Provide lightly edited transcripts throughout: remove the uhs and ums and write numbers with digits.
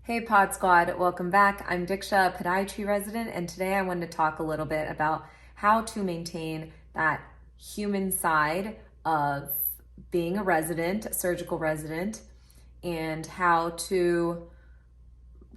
Hey Pod Squad, welcome back. I'm Diksha, Podiatry resident, and today I wanted to talk a little bit about how to maintain that human side of being a resident, a surgical resident, and how to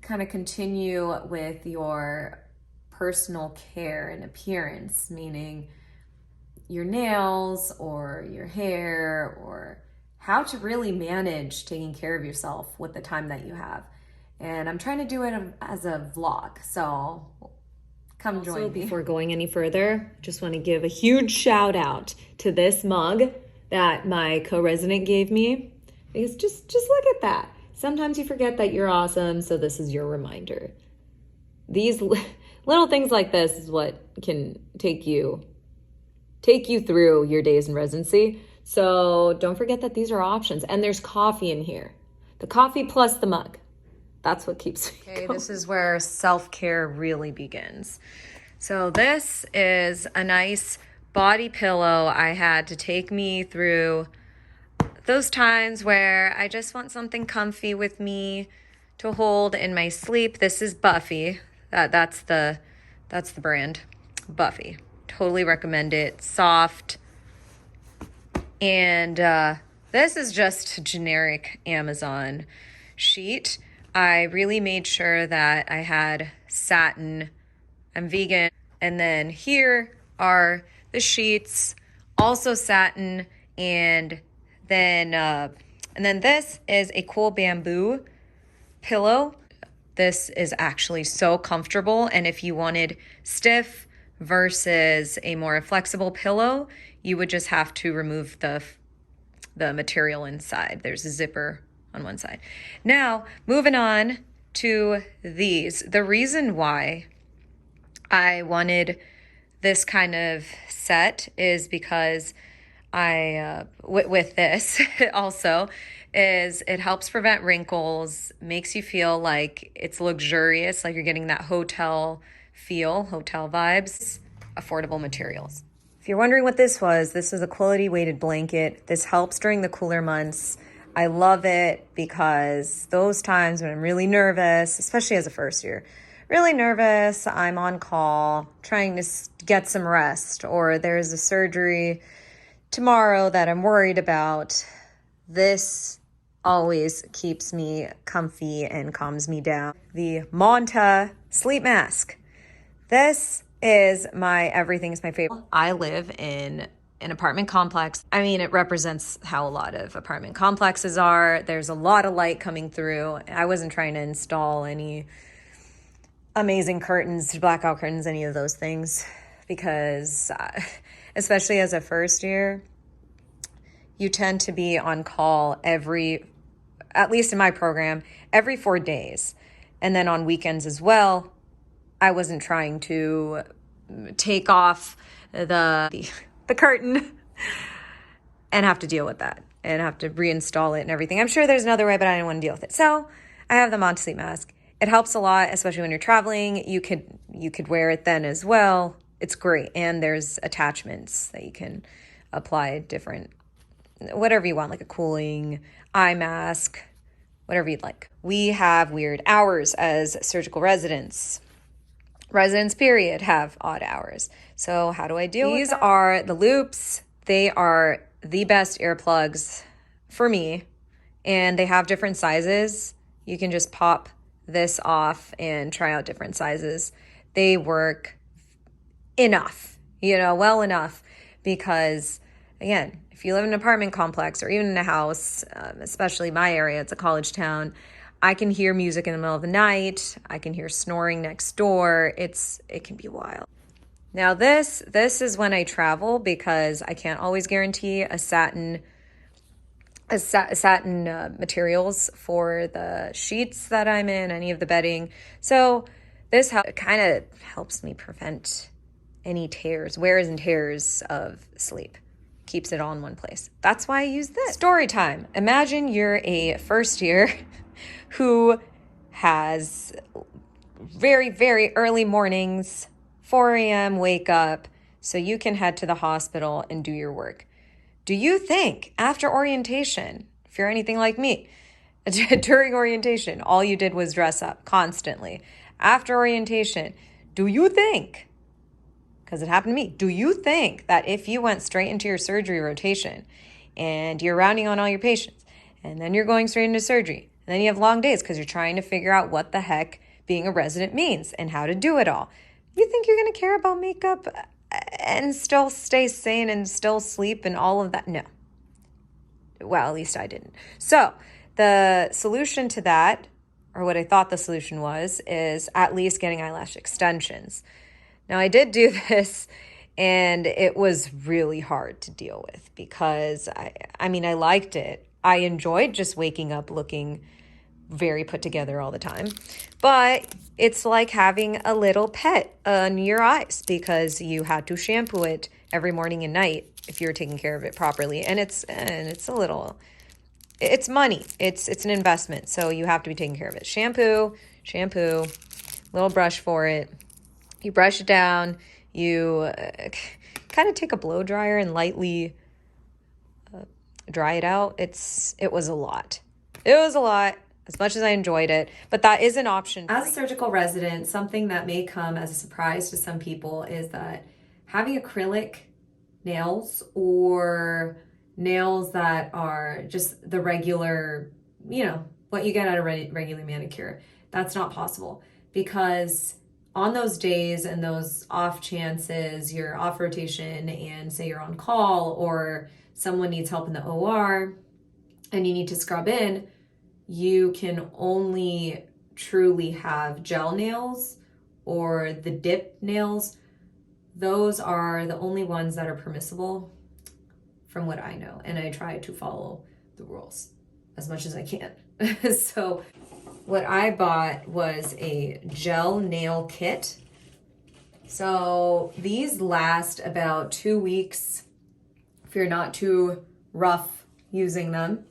kind of continue with your personal care and appearance, meaning your nails or your hair, or how to really manage taking care of yourself with the time that you have. And I'm trying to do it as a vlog, so come join me. Before going any further, just want to give a huge shout out to this mug that my co-resident gave me, because just look at that. Sometimes you forget that you're awesome, so this is your reminder. These little things like this is what can take you through your days in residency. So don't forget that these are options, and there's coffee in here. The coffee plus the mug. That's what keeps me going. This is where self-care really begins. So this is a nice body pillow I had to take me through those times where I just want something comfy with me to hold in my sleep. This is Buffy. That's the brand, Buffy. Totally recommend it. Soft. And this is just a generic Amazon sheet. I really made sure that I had satin. I'm vegan. And then here are the sheets, also satin. And then this is a cool bamboo pillow. This is actually so comfortable. And if you wanted stiff versus a more flexible pillow, you would just have to remove the material inside. There's a zipper on one side. Now, moving on to these. The reason why I wanted this kind of set is because with this also, is it helps prevent wrinkles, makes you feel like it's luxurious, like you're getting that hotel feel, hotel vibes, affordable materials. If you're wondering what this is a quality weighted blanket. This helps during the cooler months. I love it because those times when I'm really nervous, especially as a first year, really nervous, I'm on call, trying to get some rest, or there's a surgery tomorrow that I'm worried about, this always keeps me comfy and calms me down. The Manta sleep mask. This is everything's my favorite. I live in an apartment complex. I mean, it represents how a lot of apartment complexes are. There's a lot of light coming through. I wasn't trying to install any amazing curtains, blackout curtains, any of those things, because especially as a first year, you tend to be on call at least in my program, every 4 days. And then on weekends as well. I wasn't trying to take off the curtain and have to deal with that and have to reinstall it and everything. I'm sure there's another way, but I didn't want to deal with it. So I have the Manta sleep mask. It helps a lot, especially when you're traveling. You could wear it then as well. It's great. And there's attachments that you can apply different, whatever you want, like a cooling eye mask, whatever you'd like. We have weird hours as surgical residents. Residents, period, have odd hours. So how do I deal with that? These are the loops. They are the best earplugs for me, and they have different sizes. You can just pop this off and try out different sizes. They work well enough, because again, if you live in an apartment complex or even in a house, especially my area, it's a college town, I can hear music in the middle of the night. I can hear snoring next door. It can be wild. Now this is when I travel, because I can't always guarantee a satin materials for the sheets that I'm in, any of the bedding. So this kind of helps me prevent any wears and tears of sleep. Keeps it all in one place. That's why I use this. Story time. Imagine you're a first year who has very, very early mornings, 4 a.m. wake up, so you can head to the hospital and do your work. Do you think after orientation, if you're anything like me, During orientation, all you did was dress up constantly. After orientation, do you think, because it happened to me, do you think that if you went straight into your surgery rotation and you're rounding on all your patients and then you're going straight into surgery and then you have long days because you're trying to figure out what the heck being a resident means and how to do it all, you think you're going to care about makeup and still stay sane and still sleep and all of that? No. Well, at least I didn't. So the solution to that, or what I thought the solution was, is at least getting eyelash extensions. Now, I did do this, and it was really hard to deal with because, I mean, I liked it. I enjoyed just waking up looking very put together all the time. But it's like having a little pet on your eyes because you had to shampoo it every morning and night if you're taking care of it properly. And it's a little, it's money. It's an investment. So you have to be taking care of it. Shampoo, little brush for it. You brush it down. You kind of take a blow dryer and lightly dry it out. It was a lot. It was a lot. As much as I enjoyed it, but that is an option. As a surgical resident, something that may come as a surprise to some people is that having acrylic nails or nails that are just the regular, what you get at a regular manicure, that's not possible because on those days and those off chances, you're off rotation and say you're on call or someone needs help in the OR and you need to scrub in, you can only truly have gel nails or the dip nails. Those are the only ones that are permissible from what I know. And I try to follow the rules as much as I can. So what I bought was a gel nail kit. So these last about 2 weeks if you're not too rough using them.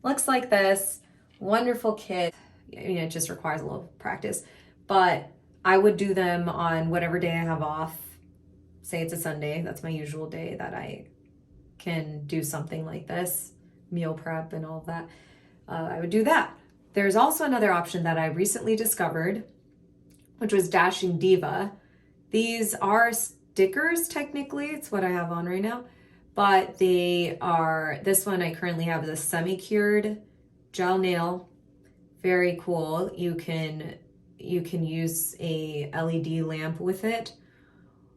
Looks like this. Wonderful kit. It just requires a little practice, but I would do them on whatever day I have off. Say it's a Sunday, that's my usual day that I can do something like this, meal prep and all of that. I would do that. There's also another option that I recently discovered, which was Dashing Diva. These are stickers, technically. It's what I have on right now. But they are, this one I currently have is a semi-cured gel nail. Very cool. You can use a LED lamp with it.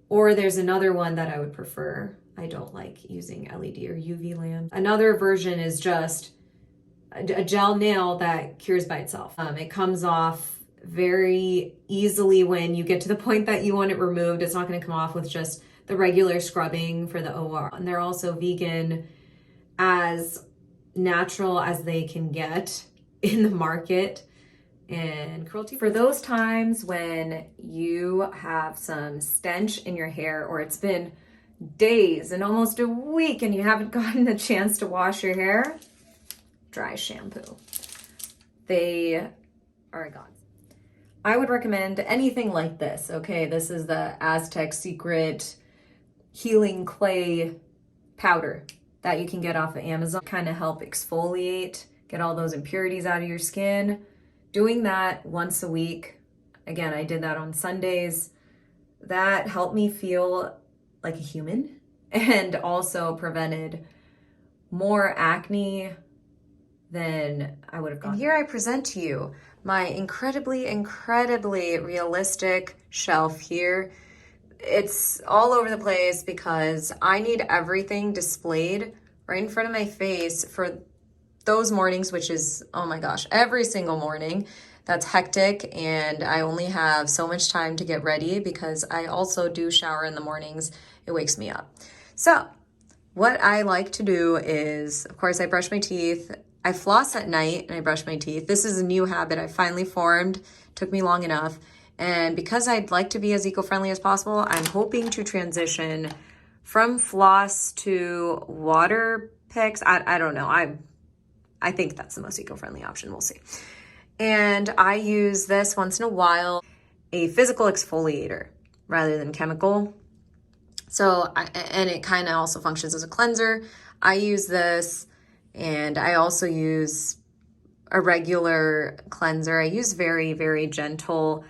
Or there's another one that I would prefer. I don't like using LED or UV lamps. Another version is just a gel nail that cures by itself. It comes off very easily when you get to the point that you want it removed. It's not going to come off with just the regular scrubbing for the OR. And they're also vegan, as natural as they can get in the market, and cruelty. For those times when you have some stench in your hair, or it's been days and almost a week and you haven't gotten the chance to wash your hair, dry shampoo. They are gone. I would recommend anything like this. Okay, this is the Aztec Secret Healing Clay powder that you can get off of Amazon. Kind of help exfoliate, get all those impurities out of your skin. Doing that once a week. Again, I did that on Sundays. That helped me feel like a human and also prevented more acne than I would have gone. And here I present to you my incredibly realistic shelf here. It's all over the place because I need everything displayed right in front of my face for those mornings, which is, oh my gosh, every single morning. That's hectic, and I only have so much time to get ready because I also do shower in the mornings. It wakes me up. So what I like to do is, of course, I brush my teeth. I floss at night and I brush my teeth. This is a new habit I finally formed. Took me long enough. And because I'd like to be as eco-friendly as possible, I'm hoping to transition from floss to water picks. I don't know. I think that's the most eco-friendly option. We'll see. And I use this once in a while, a physical exfoliator rather than chemical. So, and it kind of also functions as a cleanser. I use this, and I also use a regular cleanser. I use very, very gentle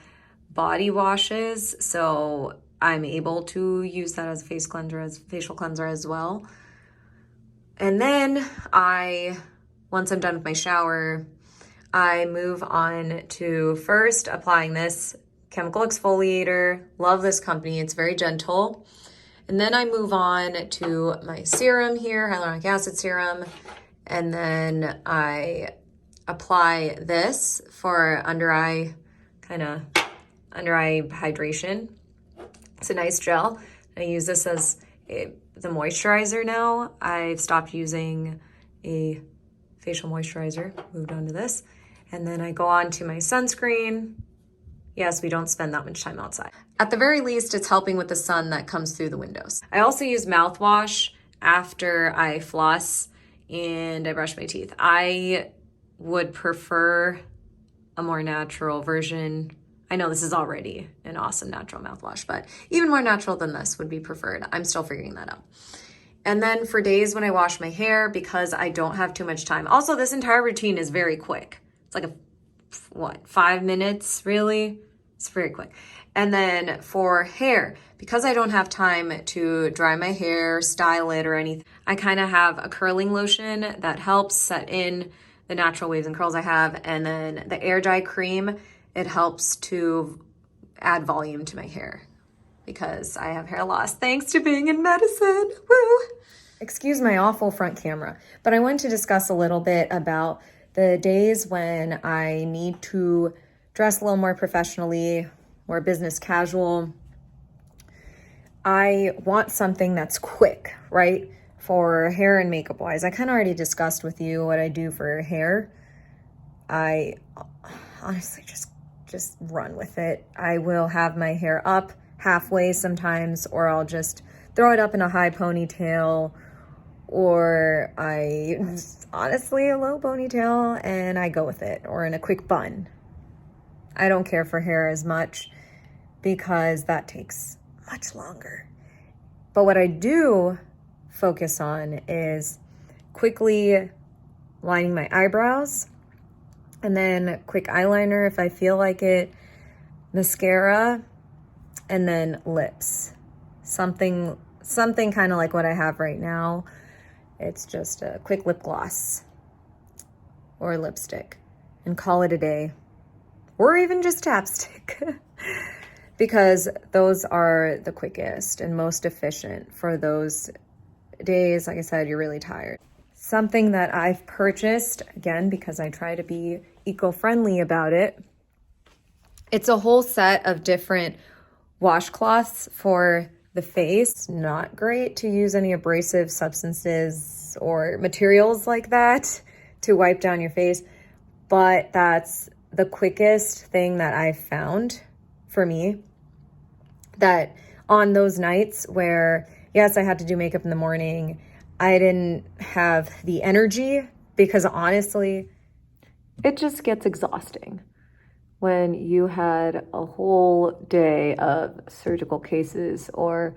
body washes, so I'm able to use that as a facial cleanser as well. And then once I'm done with my shower, I move on to first applying this chemical exfoliator. Love this company, it's very gentle. And then I move on to my serum here, hyaluronic acid serum. And then I apply this for under eye hydration. It's a nice gel. I use this as the moisturizer now. I've stopped using a facial moisturizer, moved on to this. And then I go on to my sunscreen. Yes, we don't spend that much time outside. At the very least, it's helping with the sun that comes through the windows. I also use mouthwash after I floss and I brush my teeth. I would prefer a more natural version. I know this is already an awesome natural mouthwash, but even more natural than this would be preferred. I'm still figuring that out. And then for days when I wash my hair, because I don't have too much time. Also, this entire routine is very quick. It's like 5 minutes, really? It's very quick. And then for hair, because I don't have time to dry my hair, style it, or anything, I kind of have a curling lotion that helps set in the natural waves and curls I have. And then the air dry cream, it helps to add volume to my hair because I have hair loss thanks to being in medicine. Woo! Excuse my awful front camera, but I want to discuss a little bit about the days when I need to dress a little more professionally, more business casual. I want something that's quick, right? For hair and makeup wise. I kind of already discussed with you what I do for hair. I honestly just run with it. I will have my hair up halfway sometimes, or I'll just throw it up in a high ponytail, or honestly a low ponytail, and I go with it, or in a quick bun. I don't care for hair as much because that takes much longer. But what I do focus on is quickly lining my eyebrows, and then quick eyeliner if I feel like it, mascara, and then lips. Something kind of like what I have right now. It's just a quick lip gloss or lipstick and call it a day. Or even just chapstick. Because those are the quickest and most efficient for those days, like I said, you're really tired. Something that I've purchased, again, because I try to be eco-friendly about it, it's a whole set of different washcloths for the face. Not great to use any abrasive substances or materials like that to wipe down your face, but that's the quickest thing that I've found for me, that on those nights where, yes, I had to do makeup in the morning, I didn't have the energy, because honestly, it just gets exhausting when you had a whole day of surgical cases or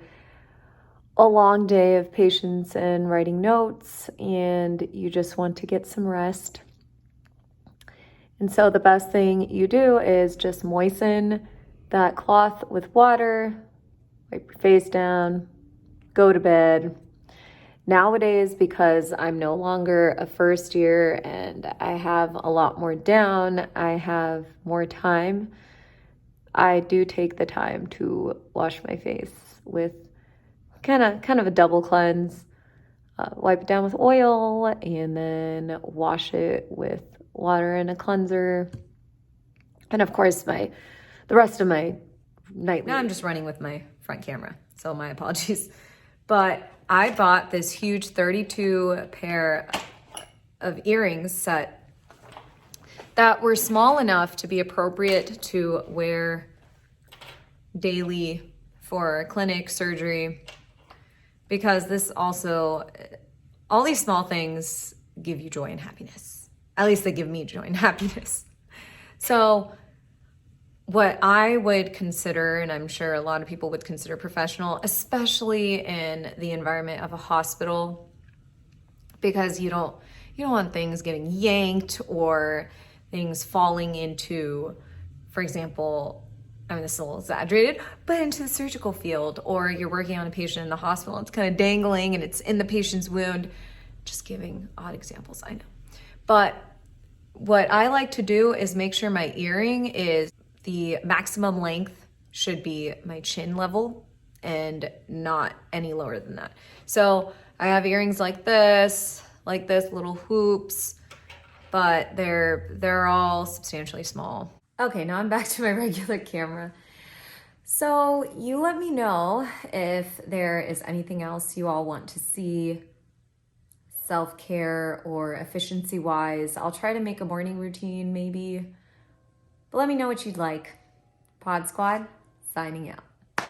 a long day of patients and writing notes, and you just want to get some rest. And so the best thing you do is just moisten that cloth with water, wipe your face down, go to bed. Nowadays, because I'm no longer a first year and I have a lot more down, I have more time, I do take the time to wash my face with kind of a double cleanse. Wipe it down with oil and then wash it with water and a cleanser. And of course, the rest of my nightly. Now I'm just running with my front camera, so my apologies. But I bought this huge 32 pair of earrings set that were small enough to be appropriate to wear daily for clinic, surgery, because this also, all these small things give you joy and happiness. At least they give me joy and happiness. So what I would consider, and I'm sure a lot of people would consider professional, especially in the environment of a hospital, because you You don't want things getting yanked or things falling into, for example, I mean, this is a little exaggerated, but into the surgical field, or you're working on a patient in the hospital, it's kind of dangling and it's in the patient's wound. Just giving odd examples, I know. But what I like to do is make sure my earring is the maximum length should be my chin level and not any lower than that. So I have earrings like this, little hoops, but they're all substantially small. Okay, now I'm back to my regular camera. So you let me know if there is anything else you all want to see self-care or efficiency-wise. I'll try to make a morning routine maybe, but let me know what you'd like. Pod Squad, signing out.